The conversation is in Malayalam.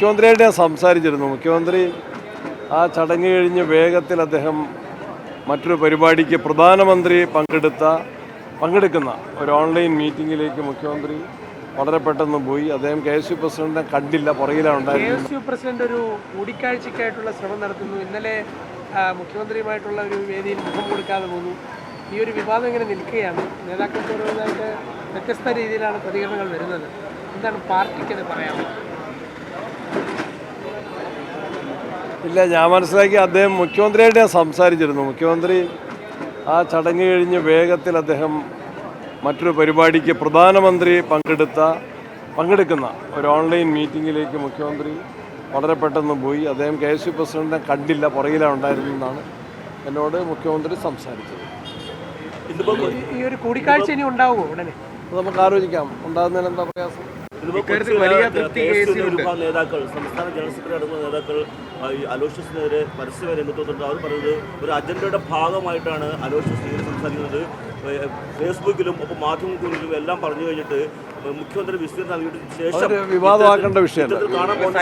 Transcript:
മുഖ്യമന്ത്രിയായിട്ട് ഞാൻ സംസാരിച്ചിരുന്നു. മുഖ്യമന്ത്രി ആ ചടങ്ങ് കഴിഞ്ഞ് വേഗത്തിൽ അദ്ദേഹം മറ്റൊരു പരിപാടിക്ക് പ്രധാനമന്ത്രി പങ്കെടുക്കുന്ന ഒരു ഓൺലൈൻ മീറ്റിങ്ങിലേക്ക് മുഖ്യമന്ത്രി വളരെ പെട്ടെന്ന് പോയി. അദ്ദേഹം KSU പ്രസിഡന്റിനെ കണ്ടില്ല, പുറകിലാണ് ഉണ്ടായിരുന്നത്. KSU പ്രസിഡന്റ് ഒരു കൂടിക്കാഴ്ചയ്ക്കായിട്ടുള്ള ശ്രമം നടത്തുന്നു. ഇന്നലെ മുഖ്യമന്ത്രിയുമായിട്ടുള്ള ഒരു വേദിയിൽ മുഖം കൊടുക്കാതെ പോന്നു. ഈ ഒരു വിവാദം ഇങ്ങനെ നിൽക്കുകയാണ്. നേതാക്കൾക്ക് ഓരോന്നായിട്ട് വ്യത്യസ്ത രീതിയിലാണ് പ്രതികരണങ്ങൾ വരുന്നത്. എന്താണ് പാർട്ടിക്കത് പറയാനുള്ളത്? ഇല്ല, ഞാൻ മനസ്സിലാക്കി അദ്ദേഹം മുഖ്യമന്ത്രിയായിട്ട് ഞാൻ സംസാരിച്ചിരുന്നു. മുഖ്യമന്ത്രി ആ ചടങ്ങ് കഴിഞ്ഞ് വേഗത്തിൽ അദ്ദേഹം മറ്റൊരു പരിപാടിക്ക് പ്രധാനമന്ത്രി പങ്കെടുക്കുന്ന ഒരു ഓൺലൈൻ മീറ്റിങ്ങിലേക്ക് മുഖ്യമന്ത്രി വളരെ പെട്ടെന്ന് പോയി. അദ്ദേഹം KSU പ്രസിഡന്റിനെ കണ്ടില്ല, പുറകിലാണ് ഉണ്ടായിരുന്നെന്നാണ് എന്നോട് മുഖ്യമന്ത്രി സംസാരിച്ചത്. ഈ ഒരു കൂടിക്കാഴ്ച ഇനി ഉണ്ടാവുമോ ഉടനെ? അത് നമുക്ക് ആലോചിക്കാം. ഉണ്ടാകുന്നതിന് എന്താ പ്രയാസം? വിഭാഗം നേതാക്കൾ, സംസ്ഥാന ജനറൽ സെക്രട്ടറി അടങ്ങുന്ന നേതാക്കൾ അലോഷ്യസിനെതിരെ പരസ്യമായി രംഗത്തുണ്ട്. അവർ പറയുന്നത് ഒരു അജണ്ടയുടെ ഭാഗമായിട്ടാണ് അലോഷ്യസ് ഇങ്ങനെ സംസാരിക്കുന്നത്. ഫേസ്ബുക്കിലും ഒപ്പം മാധ്യമങ്ങളിലും എല്ലാം പറഞ്ഞു കഴിഞ്ഞിട്ട് മുഖ്യമന്ത്രി വിശദീകരണം നൽകിയിട്ട് ശേഷം വിവാദമാക്കേണ്ട വിഷയമല്ല. കാണാൻ പോകുന്ന